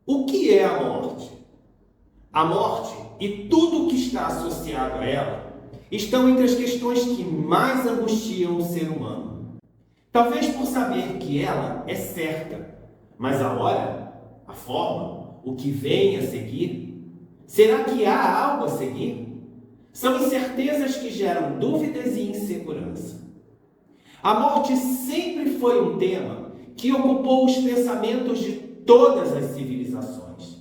O que é a morte? A morte e tudo o que está associado a ela estão entre as questões que mais angustiam o ser humano. Talvez por saber que ela é certa, mas a hora, a forma, o que vem a seguir, será que há algo a seguir? São incertezas que geram dúvidas e insegurança. A morte sempre foi um tema que ocupou os pensamentos de todas as civilizações.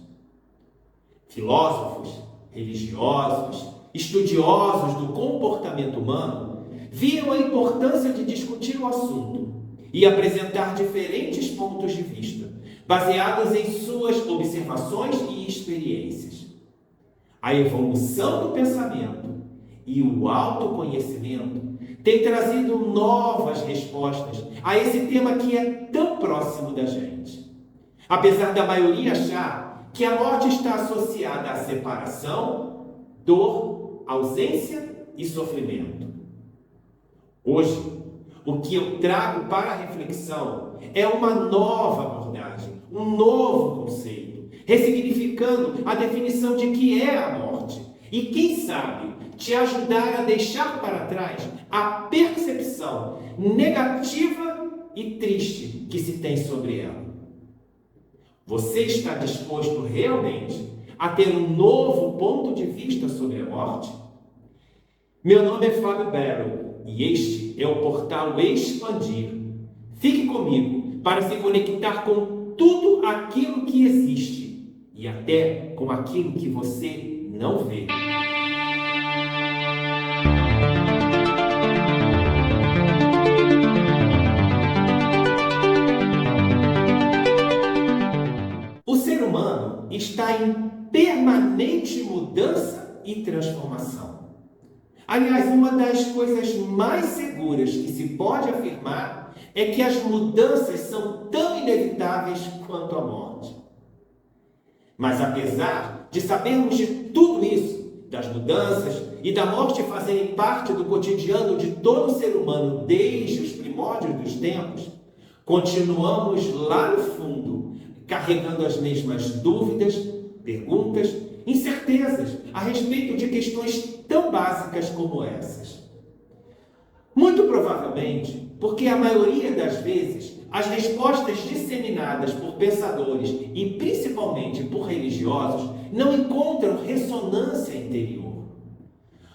Filósofos, religiosos, estudiosos do comportamento humano viam a importância de discutir o assunto e apresentar diferentes pontos de vista, baseados em suas observações e experiências. A evolução do pensamento e o autoconhecimento têm trazido novas respostas a esse tema que é tão próximo da gente. Apesar da maioria achar que a morte está associada à separação, dor, ausência e sofrimento. Hoje, o que eu trago para a reflexão é uma nova abordagem, um novo conceito, ressignificando a definição de que é a morte e, quem sabe, te ajudar a deixar para trás a percepção negativa e triste que se tem sobre ela. Você está disposto realmente a ter um novo ponto de vista sobre a morte? Meu nome é Fábio Barrow e este é o portal Expandir. Fique comigo para se conectar com tudo aquilo que existe e até com aquilo que você não vê. O ser humano está em permanente mudança e transformação. Aliás, uma das coisas mais seguras que se pode afirmar é que as mudanças são tão inevitáveis quanto a morte. Mas apesar de sabermos de tudo isso, das mudanças e da morte fazerem parte do cotidiano de todo ser humano desde os primórdios dos tempos, continuamos lá no fundo, carregando as mesmas dúvidas, perguntas, incertezas a respeito de questões tão básicas como essas. Muito provavelmente, porque a maioria das vezes as respostas disseminadas por pensadores e principalmente por religiosos não encontram ressonância interior.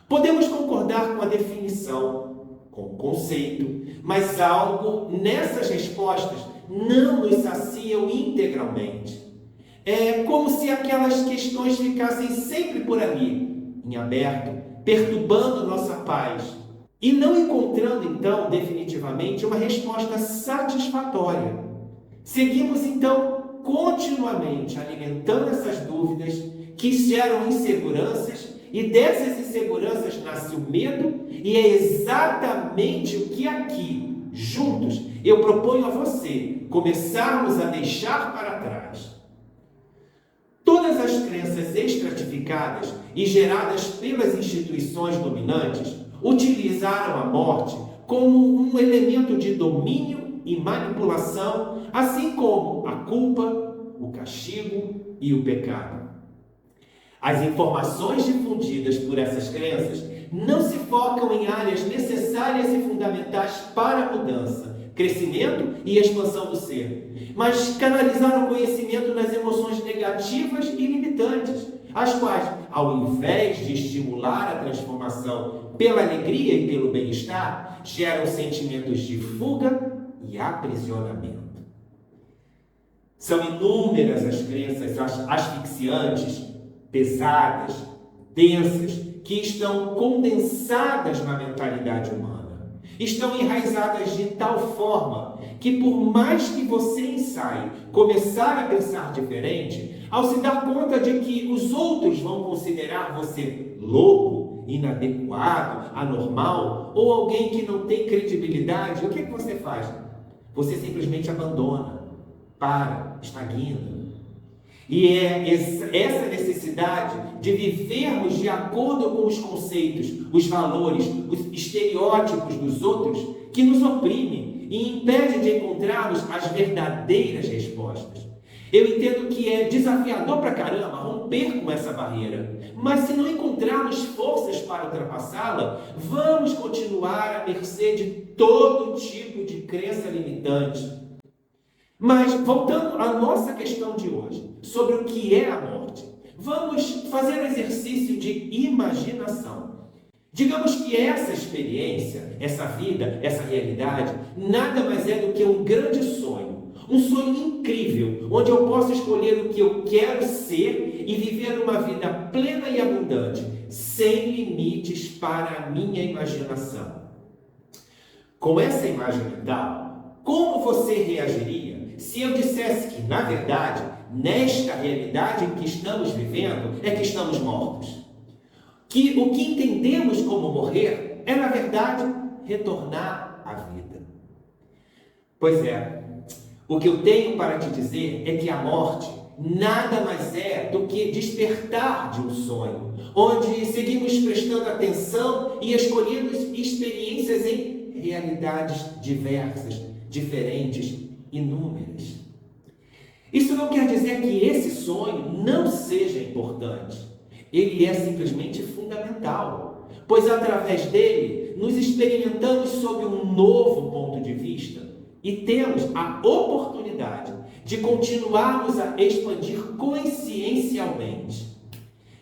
Podemos concordar com a definição, com o conceito, mas algo nessas respostas não nos saciam integralmente. É como se aquelas questões ficassem sempre por ali, em aberto, perturbando nossa paz, e não encontrando, então, definitivamente, uma resposta satisfatória. Seguimos, então, continuamente alimentando essas dúvidas que geram inseguranças, e dessas inseguranças nasce o medo, e é exatamente o que aqui, juntos, eu proponho a você começarmos a deixar para trás. Todas as crenças estratificadas e geradas pelas instituições dominantes utilizaram a morte como um elemento de domínio e manipulação, assim como a culpa, o castigo e o pecado. As informações difundidas por essas crenças não se focam em áreas necessárias e fundamentais para a mudança, crescimento e expansão do ser, mas canalizaram o conhecimento nas emoções negativas e limitantes, as quais, ao invés de estimular a transformação pela alegria e pelo bem-estar, geram sentimentos de fuga e aprisionamento. São inúmeras as crenças asfixiantes, pesadas, densas, que estão condensadas na mentalidade humana. Estão enraizadas de tal forma que, por mais que você ensaie começar a pensar diferente, ao se dar conta de que os outros vão considerar você louco, inadequado, anormal ou alguém que não tem credibilidade, o que você faz? Você simplesmente abandona, para, estagna. E é essa necessidade de vivermos de acordo com os conceitos, os valores, os estereótipos dos outros que nos oprime e impede de encontrarmos as verdadeiras respostas. Eu entendo que é desafiador pra caramba romper com essa barreira. Mas se não encontrarmos forças para ultrapassá-la, vamos continuar à mercê de todo tipo de crença limitante. Mas, voltando à nossa questão de hoje, sobre o que é a morte, vamos fazer um exercício de imaginação. Digamos que essa experiência, essa vida, essa realidade, nada mais é do que um grande sonho. Um sonho incrível, onde eu posso escolher o que eu quero ser e viver uma vida plena e abundante, sem limites para a minha imaginação. Com essa imagem mental, como você reagiria se eu dissesse que, na verdade, nesta realidade em que estamos vivendo, é que estamos mortos? Que o que entendemos como morrer é, na verdade, retornar à vida. Pois é, o que eu tenho para te dizer é que a morte nada mais é do que despertar de um sonho, onde seguimos prestando atenção e escolhendo experiências em realidades diversas, diferentes, inúmeras. Isso não quer dizer que esse sonho não seja importante. Ele é simplesmente fundamental, pois através dele nos experimentamos sob um novo ponto de vista e temos a oportunidade de continuarmos a expandir consciencialmente.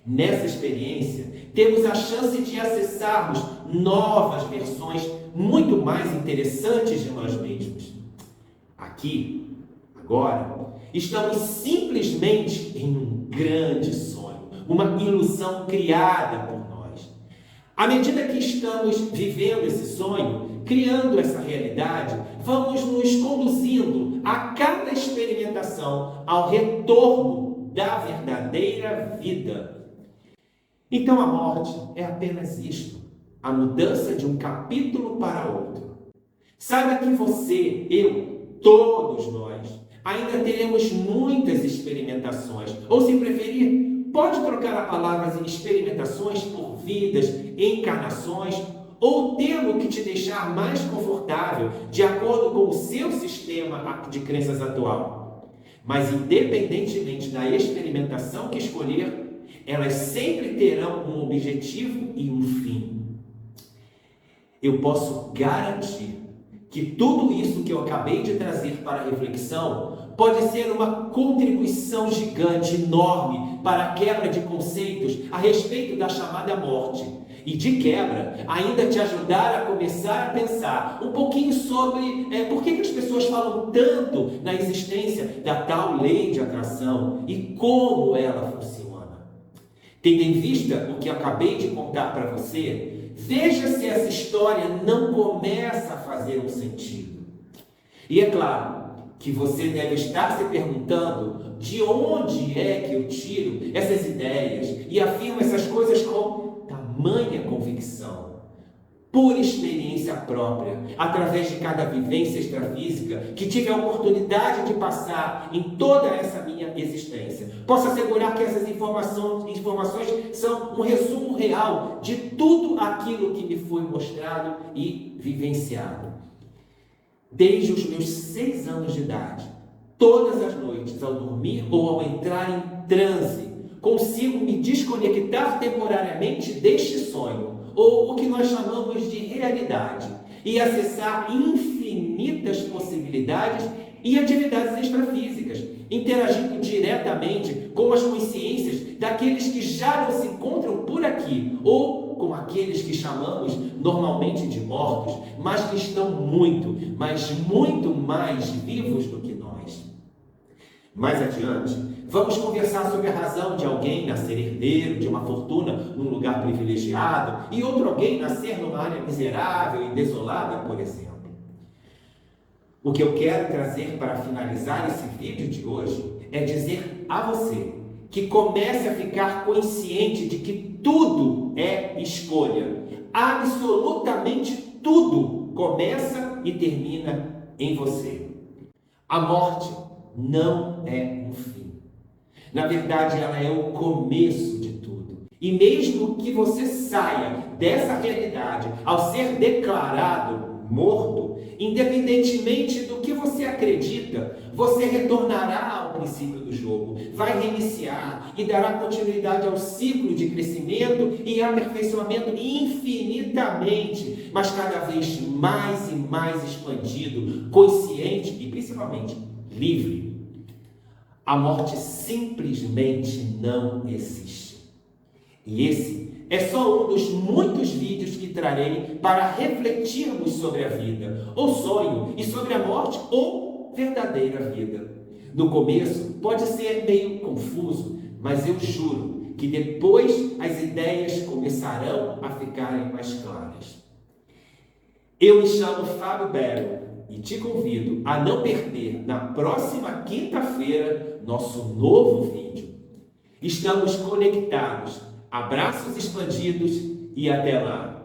Nessa experiência, temos a chance de acessarmos novas versões muito mais interessantes de nós mesmos. Aqui, agora, estamos simplesmente em um grande sonho, uma ilusão criada por nós. À medida que estamos vivendo esse sonho, criando essa realidade, vamos nos conduzindo a cada experimentação ao retorno da verdadeira vida. Então a morte é apenas isto, a mudança de um capítulo para outro. Saiba que você, eu, todos nós, ainda teremos muitas experimentações, ou se preferir, pode trocar a palavra experimentações por vidas, encarnações, ou o termo que te deixar mais confortável, de acordo com o seu sistema de crenças atual. Mas independentemente da experimentação que escolher, elas sempre terão um objetivo e um fim. Eu posso garantir que tudo isso que eu acabei de trazer para a reflexão pode ser uma contribuição gigante, enorme, para a quebra de conceitos a respeito da chamada morte. E de quebra, ainda te ajudar a começar a pensar um pouquinho sobre por que as pessoas falam tanto na existência da tal lei de atração e como ela funciona. Tendo em vista o que eu acabei de contar para você, veja se essa história não começa a fazer um sentido. E é claro que você deve estar se perguntando de onde é que eu tiro essas ideias e afirmo essas coisas com tamanha convicção, por experiência própria, através de cada vivência extrafísica que tive a oportunidade de passar em toda essa minha existência. Posso assegurar que essas informações são um resumo real de tudo aquilo que me foi mostrado e vivenciado. Desde os meus 6 anos de idade, todas as noites, ao dormir ou ao entrar em transe, consigo me desconectar temporariamente deste sonho, ou o que nós chamamos de realidade, e acessar infinitas possibilidades e atividades extrafísicas, interagindo diretamente com as consciências daqueles que já não se encontram por aqui, ou com aqueles que chamamos normalmente de mortos, mas que estão muito, mas muito mais vivos do que nós. Mais adiante, vamos conversar sobre a razão de alguém nascer herdeiro de uma fortuna num lugar privilegiado e outro alguém nascer numa área miserável e desolada, por exemplo. O que eu quero trazer para finalizar esse vídeo de hoje é dizer a você que comece a ficar consciente de que tudo é escolha. Absolutamente tudo começa e termina em você. A morte não é um fim. Na verdade, ela é o começo de tudo. E mesmo que você saia dessa realidade ao ser declarado morto, independentemente do que você acredita, você retornará ao princípio do jogo, vai reiniciar e dará continuidade ao ciclo de crescimento e aperfeiçoamento infinitamente, mas cada vez mais e mais expandido, consciente e principalmente livre. A morte simplesmente não existe. E esse é só um dos muitos vídeos que trarei para refletirmos sobre a vida, ou sonho, e sobre a morte, ou verdadeira vida. No começo pode ser meio confuso, mas eu juro que depois as ideias começarão a ficarem mais claras. Eu me chamo Fábio Belo e te convido a não perder na próxima quinta-feira nosso novo vídeo. Estamos conectados. Abraços expandidos e até lá!